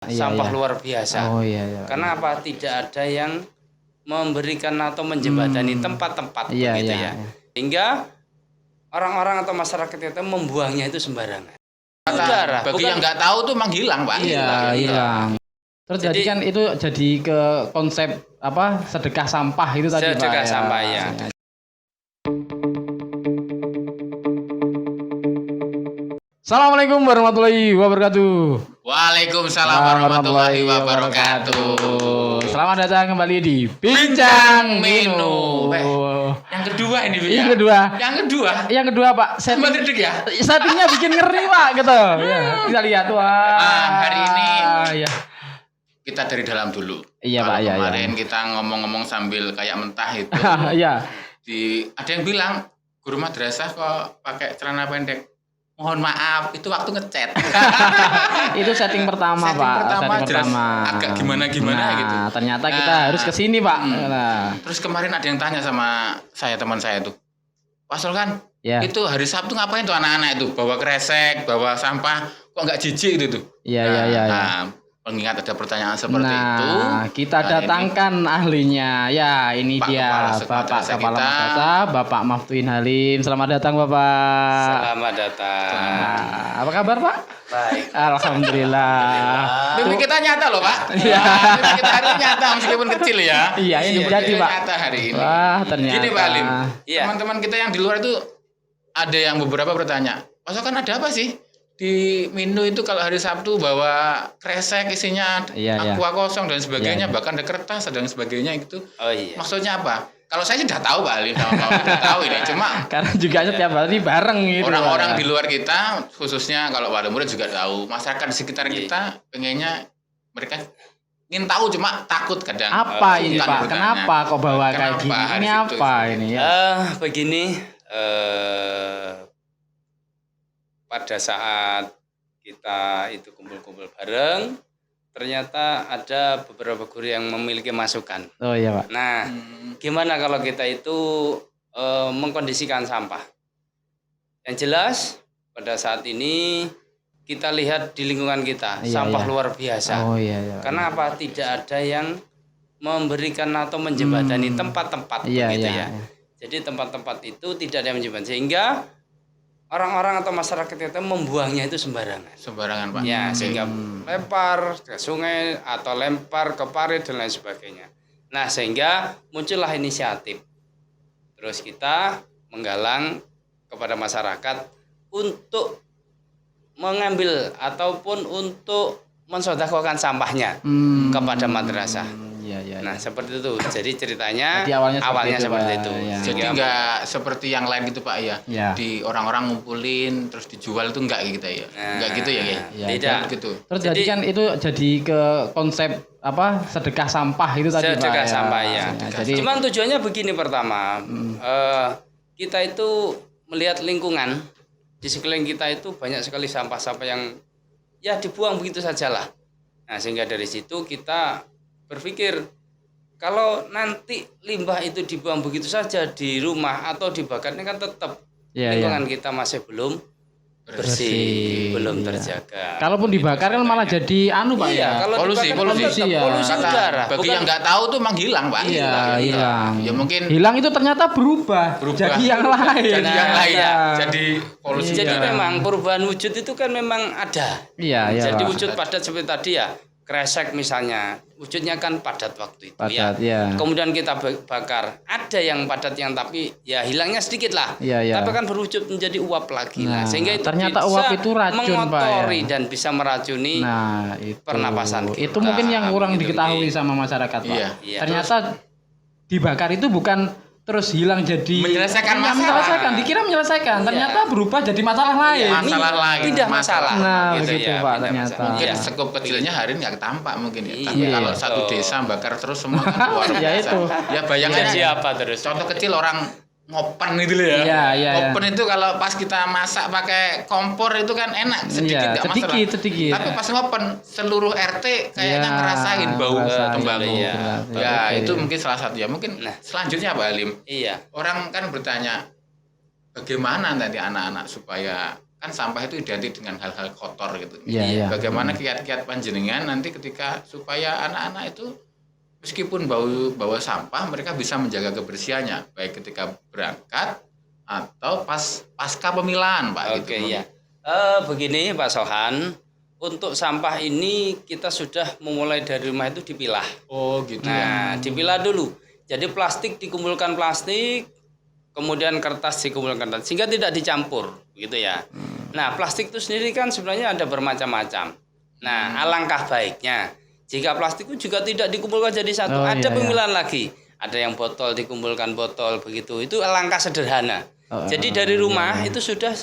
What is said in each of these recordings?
sampah luar biasa. Karena apa? Tidak ada yang memberikan atau menjembatani tempat-tempat begitu ya. Sehingga orang-orang atau masyarakat kita membuangnya itu sembarangan. Udara. Bagi yang nggak tahu tuh menghilang, Pak. Hilang. Terus jadi kan itu jadi ke konsep apa sedekah sampah itu tadi Pak. Sedekah sampah ya. Assalamualaikum warahmatullahi wabarakatuh. Waalaikumsalam warahmatullahi wabarakatuh. Selamat datang kembali di Bincang Minu. Yang kedua ini, Yang kedua Pak. Settingnya bikin ngeri Pak gitu. Ya, kita lihat hari ini kita dari dalam dulu. Iya Pak. Kemarin kita ngomong-ngomong sambil kayak mentah itu. Iya. Ada yang bilang guru madrasah kok pakai celana pendek. Mohon maaf, itu waktu ngechat. Itu setting pertama, Pak. Setting pertama. Agak gimana-gimana gitu. Ternyata kita harus ke sini, Pak. Terus kemarin ada yang tanya sama saya, teman saya tuh. Pak Solkan, itu hari Sabtu ngapain tuh anak-anak itu? Bawa kresek, bawa sampah, kok nggak jijik gitu tuh? Iya. Mengingat ada pertanyaan seperti itu. Kita datangkan ahlinya. Ya, ini dia Bapak Kepala Madrasah, Bapak Maftuin Halim. Selamat datang, Bapak. Selamat datang. Apa kabar, Pak? Baik. Alhamdulillah. Mimpi kita nyata loh, Pak. Iya. Mimpi kita hari ini nyata meskipun kecil ya. Iya, ini jadi, Pak. Nyata hari ini. Wah, ternyata. Gini, Pak Halim. Iya. Teman-teman kita yang di luar itu ada yang beberapa bertanya. Pak Solkan ada apa sih? Di Minu itu kalau hari Sabtu bawa kresek isinya aqua kosong dan sebagainya, bahkan ada kertas dan sebagainya gitu. Oh iya. Maksudnya apa? Kalau saya sudah tahu Pak Ali, sudah tahu ini. Cuma karena juga setiap hari bareng gitu. Orang-orang di luar kita, khususnya kalau wali murid juga tahu, masyarakat di sekitar kita pengennya mereka ingin tahu cuma takut kadang. Apa ini Pak? Kenapa kok bawa kayak gini? Ini apa ini ya? Begini. Pada saat kita itu kumpul-kumpul bareng, ternyata ada beberapa guru yang memiliki masukan. Oh iya Pak. Nah, gimana kalau kita itu mengkondisikan sampah? Yang jelas pada saat ini kita lihat di lingkungan kita sampah luar biasa. Oh iya. Karena apa? Tidak ada yang memberikan atau menjembatani tempat-tempat begitu ya. Jadi tempat-tempat itu tidak ada yang menjembatani, sehingga orang-orang atau masyarakat kita membuangnya itu sembarangan Pak. Ya, sehingga lempar ke sungai atau lempar ke parit dan lain sebagainya. Nah, sehingga muncullah inisiatif. Terus kita menggalang kepada masyarakat untuk mengambil ataupun untuk mensedekahkan sampahnya kepada madrasah. Nah, seperti itu. Jadi ceritanya awalnya seperti itu. Jadi enggak seperti yang lain gitu Pak ya. Di orang-orang ngumpulin terus dijual itu enggak gitu ya. Enggak gitu ya, Tidak gitu. Terus jadi kan itu jadi ke konsep apa sedekah sampah itu tadi Pak. Sedekah sampah ya. Jadi cuman tujuannya begini, pertama, kita itu melihat lingkungan di sekeliling kita itu banyak sekali sampah-sampah yang ya dibuang begitu sajalah. Nah, sehingga dari situ kita berpikir kalau nanti limbah itu dibuang begitu saja di rumah atau dibakar, ini kan tetap lingkungan kita masih belum bersih, belum terjaga. Kalaupun dibakar kan malah jadi Pak ya. Kalau polusi udara. Bagi yang nggak tahu tuh menghilang Pak. Hilang. Ya mungkin hilang itu ternyata berubah. Jadi yang lain. Jadi polusi. Jadi memang perubahan wujud itu kan memang ada. Jadi wujud padat seperti tadi ya. Kresek misalnya, wujudnya kan padat waktu itu Kemudian kita bakar, ada yang padat yang tapi ya hilangnya sedikit lah. Tapi kan berwujud menjadi uap lagi lah. Sehingga itu ternyata bisa uap itu racun mengotori dan bisa meracuni pernapasan kita. Itu mungkin yang kurang diketahui sama masyarakat Pak. Ternyata dibakar itu bukan terus hilang jadi menyelesaikan masalah. Dikira menyelesaikan, ternyata berubah jadi masalah lain. Tidak masalah. Nah, begitu Pak ternyata. Mungkin sekup kecilnya hari ini nggak tampak mungkin ya. Tapi kalau satu desa bakar terus semua kan luar biasa. Ya bayangkan siapa terus. Contoh kecil orang ngopen itu loh ya. Ngopen itu kalau pas kita masak pakai kompor itu kan enak, sedikit enggak masalah. Sedikit. Tapi pas ngopen seluruh RT kayaknya ngerasain bau tembakau. Itu mungkin salah satu ya. Mungkin selanjutnya Pak Halim. Orang kan bertanya bagaimana nanti anak-anak supaya kan sampah itu identik dengan hal-hal kotor gitu. Iya. Bagaimana kiat-kiat panjenengan nanti ketika supaya anak-anak itu meskipun bawa sampah mereka bisa menjaga kebersihannya baik ketika berangkat atau pasca pemilahan Pak Oke, gitu. ya. Begini Pak Sohan, untuk sampah ini kita sudah memulai dari rumah itu dipilah. Oh gitu Nah, dipilah dulu. Jadi plastik dikumpulkan plastik, kemudian kertas dikumpulkan kertas, sehingga tidak dicampur, gitu ya. Nah, plastik itu sendiri kan sebenarnya ada bermacam-macam. Nah, alangkah baiknya jika plastik itu juga tidak dikumpulkan jadi satu, ada pemilahan lagi. Ada yang botol dikumpulkan botol begitu. Itu alangkah sederhana. Jadi dari rumah itu sudah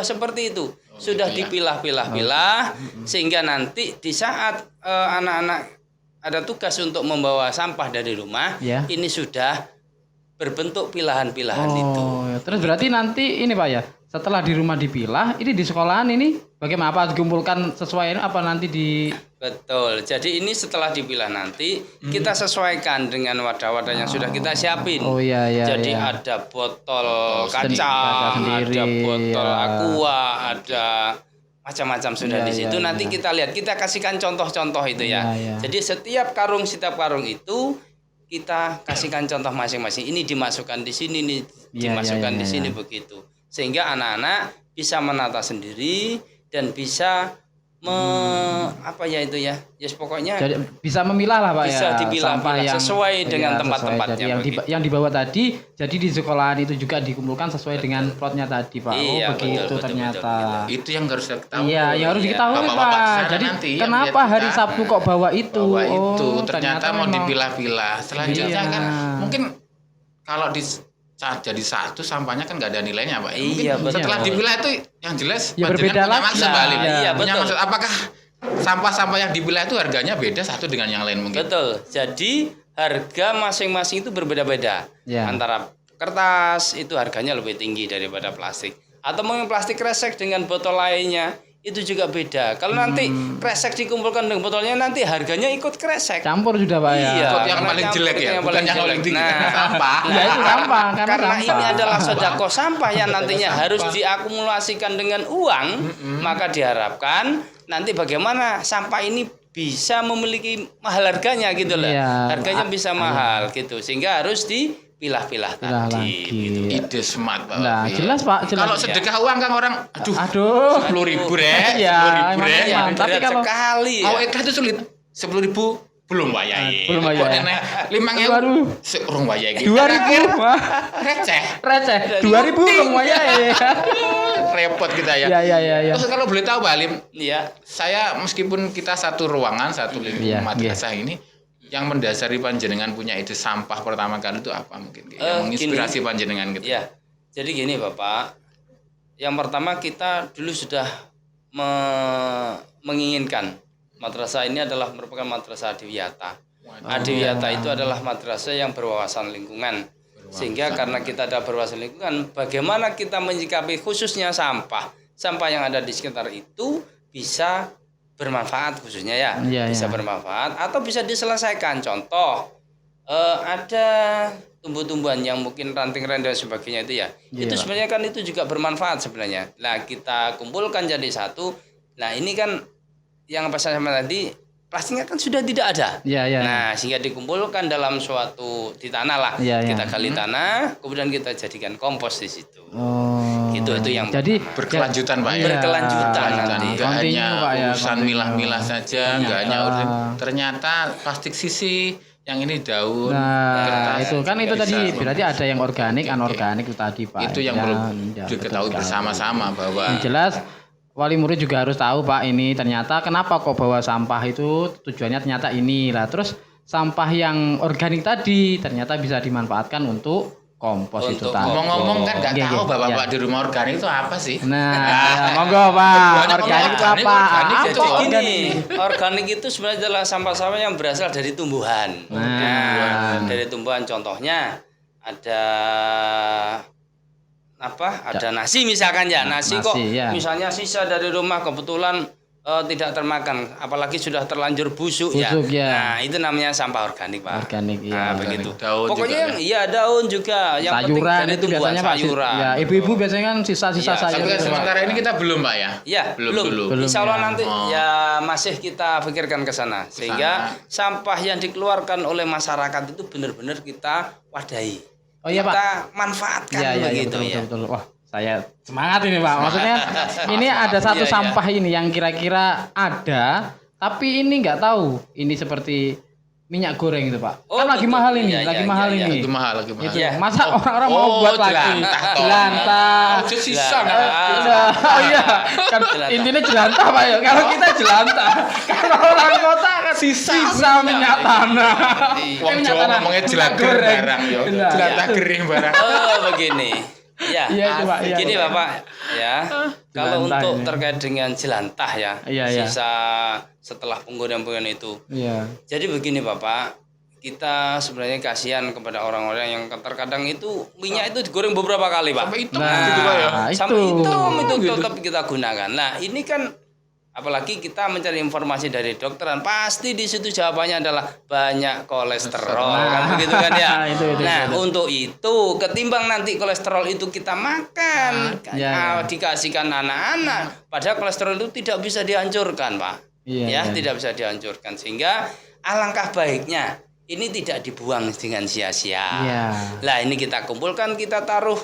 seperti itu. Sudah dipilah-pilah-pilah sehingga nanti di saat anak-anak ada tugas untuk membawa sampah dari rumah, ini sudah berbentuk pilahan-pilahan itu. Terus berarti nanti ini Pak ya, setelah di rumah dipilah, ini di sekolahan ini bagaimana, apa dikumpulkan sesuai apa nanti di... Betul. Jadi ini setelah dipilah nanti kita sesuaikan dengan wadah-wadah yang sudah kita siapin. Jadi ada botol kacang, ada botol aqua, ada macam-macam sudah di situ. Nanti kita lihat, kita kasihkan contoh-contoh itu ya. Jadi setiap karung itu kita kasihkan contoh masing-masing. Ini dimasukkan di sini, ini dimasukkan di sini begitu. Sehingga anak-anak bisa menata sendiri dan bisa pokoknya jadi bisa memilah lah Pak, bisa dipilah yang sesuai dengan tempat-tempatnya. Yang dibawa tadi, jadi di sekolahan itu juga dikumpulkan sesuai dengan plotnya tadi Pak. Begitu ternyata. Itu yang harus diketahui. Iya, yang harus diketahui Pak. Jadi kenapa hari Sabtu kok bawa itu? Ternyata mau dipilah-pilah. Selanjutnya kan mungkin kalau jadi satu sampahnya kan nggak ada nilainya Pak. Mungkin setelah dipilah itu yang jelas berbeda lagi. Maksud Bali. Punya maksud apakah sampah-sampah yang dipilah itu harganya beda satu dengan yang lain mungkin? Betul. Jadi harga masing-masing itu berbeda-beda. Antara kertas itu harganya lebih tinggi daripada plastik. Atau mungkin plastik kresek dengan botol lainnya itu juga beda. Kalau nanti kresek dikumpulkan dengan botolnya, nanti harganya ikut kresek. Campur sudah Pak ya. Iya, yang paling jelek ya, bukan yang paling tinggi. Sampah. Itu sampah. Karena ini adalah sedekah sampah yang nantinya harus diakumulasikan dengan uang, maka diharapkan nanti bagaimana sampah ini bisa memiliki mahal harganya gitu loh. Harganya bisa mahal gitu, sehingga harus dipilah-pilah tadi. Gitu. Ide smart Pak. Nah, jelas Pak. Kalau sedekah uang kan orang, aduh, 10.000 Rek. Tapi kalau sekali mau ikhlas itu sulit. 10.000 belum wayai. Belum wayai. 5.000 urung wayai. 2.000 receh. 2.000 belum wayai. Repot kita ya. Iya. Terus kalau boleh tahu Pak Alim, saya meskipun kita satu ruangan, satu lingkungan madrasah ini, yang mendasari panjenengan punya ide sampah pertama kali itu apa mungkin? Yang menginspirasi panjenengan gitu. Ya. Jadi gini Bapak, yang pertama kita dulu sudah menginginkan madrasah ini adalah merupakan madrasah adiwiyata. Adiwiyata itu adalah madrasah yang berwawasan lingkungan. Sehingga karena kita ada berwawasan lingkungan, bagaimana kita menyikapi khususnya sampah yang ada di sekitar itu bisa bermanfaat khususnya bisa bermanfaat atau bisa diselesaikan. Contoh ada tumbuh-tumbuhan yang mungkin ranting-ranting dan sebagainya itu itu sebenarnya kan itu juga bermanfaat sebenarnya. Nah kita kumpulkan jadi satu. Nah ini kan yang apa saya sama tadi, plastiknya kan sudah tidak ada. Nah sehingga dikumpulkan dalam suatu di tanah lah. Kita gali tanah, kemudian kita jadikan kompos di situ. Itu yang jadi berkelanjutan Pak ya. Berkelanjutan nanti. Enggak hanya urusan milah-milah saja, enggak hanya ternyata plastik sisi, yang ini daun. Nah, itu kan itu tadi berarti ada yang organik, anorganik itu tadi Pak. Itu yang perlu diketahui bersama-sama bahwa yang jelas wali murid juga harus tahu Pak, ini ternyata kenapa kok bawa sampah itu tujuannya ternyata ini lah. Terus sampah yang organik tadi ternyata bisa dimanfaatkan untuk kompos itu tadi. Ngomong-ngomong kan nggak tahu Bapak di rumah organik itu apa sih? Nah, monggo Pak. Organik itu apa? Jadi gini, organik itu sebenarnya adalah sampah-sampah yang berasal dari tumbuhan. Dari tumbuhan contohnya ada ada nasi misalkan nasi kok misalnya sisa dari rumah kebetulan tidak termakan, apalagi sudah terlanjur busuk ya. Ya. Nah, itu namanya sampah organik, Pak. Organik Nah, ya. begitu. Daun Pokoknya juga, yang iya daun juga, yang sayuran penting itu biasanya Pak. sayuran. Ya, ibu-ibu biasanya kan sisa-sisa Iya, sayur. Sampai itu, Pak. sementara ini kita belum Pak ya? Iya, belum. dulu. Insya Allah ya. nanti ya masih kita pikirkan ke sana. Sehingga sampah yang dikeluarkan oleh masyarakat itu benar-benar kita wadahi. Oh iya, Pak. Kita manfaatkan Iya, begitu betul, ya. betul. Wah, saya semangat ini, Pak. Maksudnya ini ada satu Iya, iya. sampah ini yang kira-kira ada, tapi ini nggak tahu. Ini seperti minyak goreng itu, Pak. Oh, Kan lagi betul. mahal ini, Iya, lagi iya, mahal iya, ini. Itu mahal lagi mahal. Itu. Iya. Masa orang-orang mau buat lagi jelantah toh. jelantah. Oh, sisa Oh iya, kan Jelantah. intinya jelantah Pak ya. Kalau kita jelantah, kalau orang kota kan sisa minyak tanah. Wong Minyak Jawa tanah, ngomongnya minyak jelantah goreng. barang yo. Benar. Jelantah kering barang. Oh, begini. Ya, Iya, itu, Pak. Iya, begini Pak. Bapak ya. Kalau Jelantah untuk ini. terkait dengan jelantah ya, Iya, iya. sisa setelah penggunaan itu. Iya. Jadi begini Bapak, kita sebenarnya kasihan kepada orang-orang yang terkadang itu minyak itu digoreng beberapa kali Pak. Sampai hitam Nah, gitu Pak ya. Sampai itu Gitu. tetap kita gunakan. Nah ini kan apalagi kita mencari informasi dari dokteran, pasti di situ jawabannya adalah banyak kolesterol, kan begitu kan ya. Itu. Nah untuk itu ketimbang nanti kolesterol itu kita makan, ya. dikasihkan anak-anak, padahal kolesterol itu tidak bisa dihancurkan Pak. Iya, iya. Tidak bisa dihancurkan, sehingga alangkah baiknya ini tidak dibuang dengan sia-sia. Iya. Lah ini kita kumpulkan, kita taruh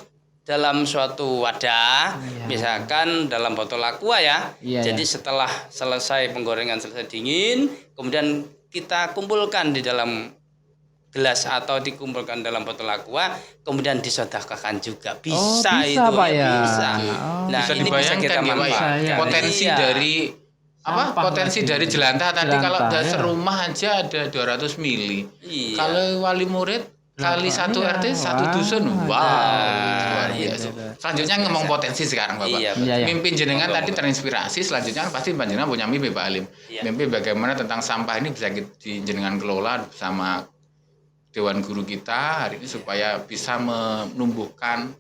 dalam suatu wadah, misalkan dalam botol aqua ya. Iya, Jadi setelah selesai penggorengan, selesai dingin, kemudian kita kumpulkan di dalam gelas atau dikumpulkan dalam botol aqua, kemudian disodakahkan juga. Bisa, bisa, itu Pak, ya. bisa. Oh. Nah Bisa ini bisa kita dibayangkan ya Pak ya. manfaatkan. Potensi Iya. dari apa? Sampah Potensi lagi. dari jelantah tadi Jelantah, kalau ya. serumah aja ada 200 mili. Iya. Kalau wali murid kali satu Iya. RT satu Wah. dusun, wow, luar Iya, biasa. iya. Selanjutnya ngomong potensi sekarang Bapak. Iya, Iya, iya. Mimpi jenengan Monggo, tadi terinspirasi, selanjutnya pasti panjenengan punya mimpi Pak Alim. Iya. Mimpi bagaimana tentang sampah ini bisa jenengan kelola bersama Dewan Guru kita hari ini supaya bisa menumbuhkan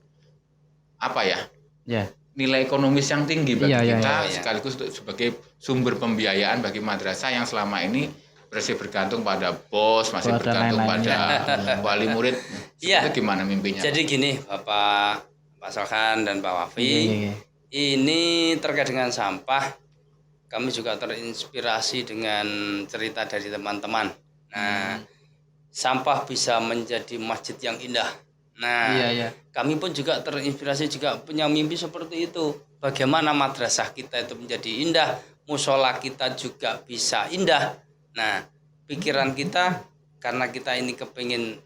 apa ya? Ya. Nilai ekonomis yang tinggi bagi Iya, iya, kita iya. sekaligus untuk sebagai sumber pembiayaan bagi madrasah yang selama ini masih bergantung pada bos, masih Pada bergantung pada lain-lainnya. wali murid. Iya. Itu gimana mimpinya? Jadi gini Bapak Solhan dan Pak Wafi, Iya. ini terkait dengan sampah, kami juga terinspirasi dengan cerita dari teman-teman. Nah, sampah bisa menjadi masjid yang indah. Nah, Iya. kami pun juga terinspirasi, juga punya mimpi seperti itu. Bagaimana madrasah kita itu menjadi indah, musola kita juga bisa indah. Nah, pikiran kita karena kita ini kepingin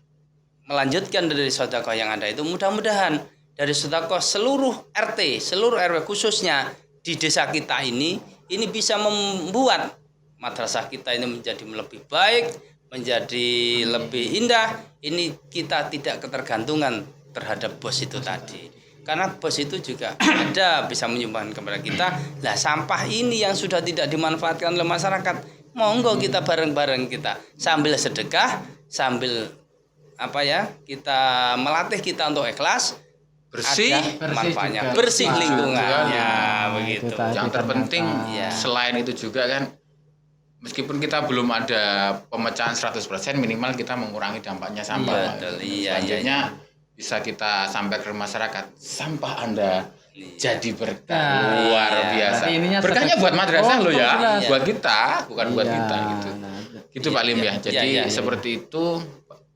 melanjutkan dari sedekah yang ada itu, mudah-mudahan dari sedekah seluruh RT, seluruh RW khususnya di desa kita ini bisa membuat madrasah kita ini menjadi lebih baik, menjadi lebih indah. Ini kita tidak ketergantungan terhadap bos itu tadi. Karena bos itu juga ada bisa menyumbangkan kepada kita. Lah sampah ini yang sudah tidak dimanfaatkan oleh masyarakat, monggo kita bareng-bareng kita sambil sedekah, sambil kita melatih kita untuk ikhlas, bersih, ada manfaatnya, juga. bersih Nah, lingkungannya itu begitu. tadi. yang terpenting Iya. selain itu juga kan meskipun kita belum ada pemecahan 100%, minimal kita mengurangi dampaknya sampah. Iya, Pak. betul. Iya, Selanjutnya bisa kita sampaikan ke masyarakat, sampah Anda Iya. jadi berkah Nah, luar iya. biasa. Berarti ininya Berkahnya buat madrasah Oh, loh ya, jelas. buat kita, bukan buat Iya. kita gitu. Nah, Gitu Pak Lim ya. Iya, Jadi iya, iya. seperti itu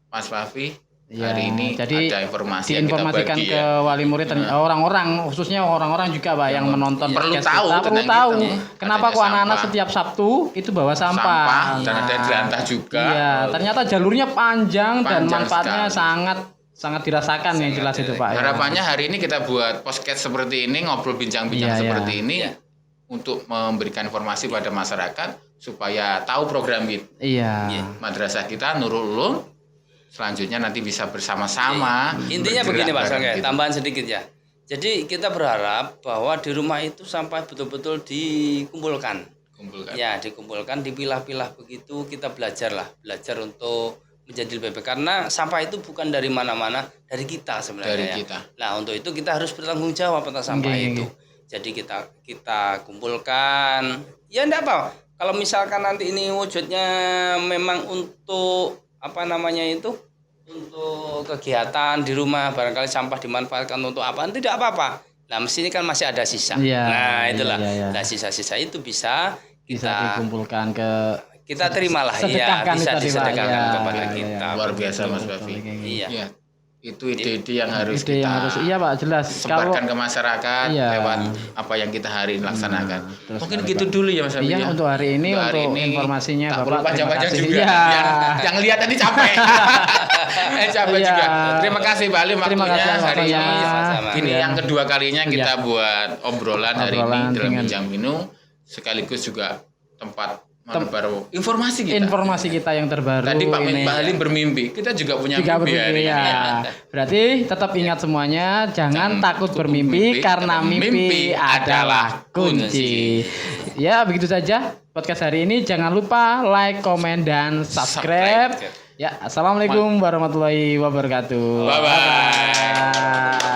Mas Fafi. iya. Hari ini Jadi ada informasi yang kita diinformasikan bagi ke ya. wali murid orang-orang, khususnya orang-orang juga Pak yang menonton perlu podcast tahu kita, perlu tentang tahu itu. kenapa Adanya kok anak-anak sampah. setiap Sabtu itu bawa sampah. Dan ada jelantah juga. Iya, ternyata jalurnya panjang dan Panjang manfaatnya sekali. sangat dirasakan yang jelas itu Pak. ya. Harapannya hari ini kita buat podcast seperti ini, ngobrol bincang-bincang Iya, seperti iya. ini Iya. untuk memberikan informasi pada masyarakat supaya tahu program Iya. madrasah kita Nurul Ulum. Selanjutnya nanti bisa bersama-sama. Intinya bergerak begini Pak bareng Solhan, gitu. tambahan sedikit ya. Jadi kita berharap bahwa di rumah itu sampah betul-betul dikumpulkan. Kumpulkan. Ya, dikumpulkan, dipilah-pilah begitu, kita belajar untuk menjadi lebih baik. Karena sampah itu bukan dari mana-mana, dari kita sebenarnya. Dari ya. kita. Nah, untuk itu kita harus bertanggung jawab atas sampah Oke, itu. Jadi kita kumpulkan. Ya enggak apa. Kalau misalkan nanti ini wujudnya memang untuk untuk kegiatan di rumah, barangkali sampah dimanfaatkan untuk apa? Tidak apa-apa. Nah, mesin ini kan masih ada sisa. Nah, itulah. Nah, sisa-sisa itu bisa dikumpulkan kita terimalah, bisa disedekahkan kepada kita. Luar biasa Mas Bafi. Iya. Itu ide-ide yang harus kita Pak, jelas. sebarkan ke masyarakat lewat apa yang kita hari ini laksanakan. Mungkin gitu dulu ya Mas Bafi. Iya, untuk hari ini informasinya tak Bapak. Panjang-panjang juga. Yang lihat tadi capek. Capek juga. Terima kasih Pak Ali waktunya hari ini. Ini yang kedua kalinya kita buat obrolan hari ini dalam Bincang Minu, sekaligus juga tempat baru informasi kita yang terbaru. Tadi Pak Halim bermimpi, kita juga punya mimpi ya. Berarti tetap ingat semuanya, jangan takut bermimpi karena mimpi adalah kunci. Ya, begitu saja podcast hari ini. Jangan lupa like, komen, dan subscribe. Ya, assalamualaikum warahmatullahi wabarakatuh. Bye bye.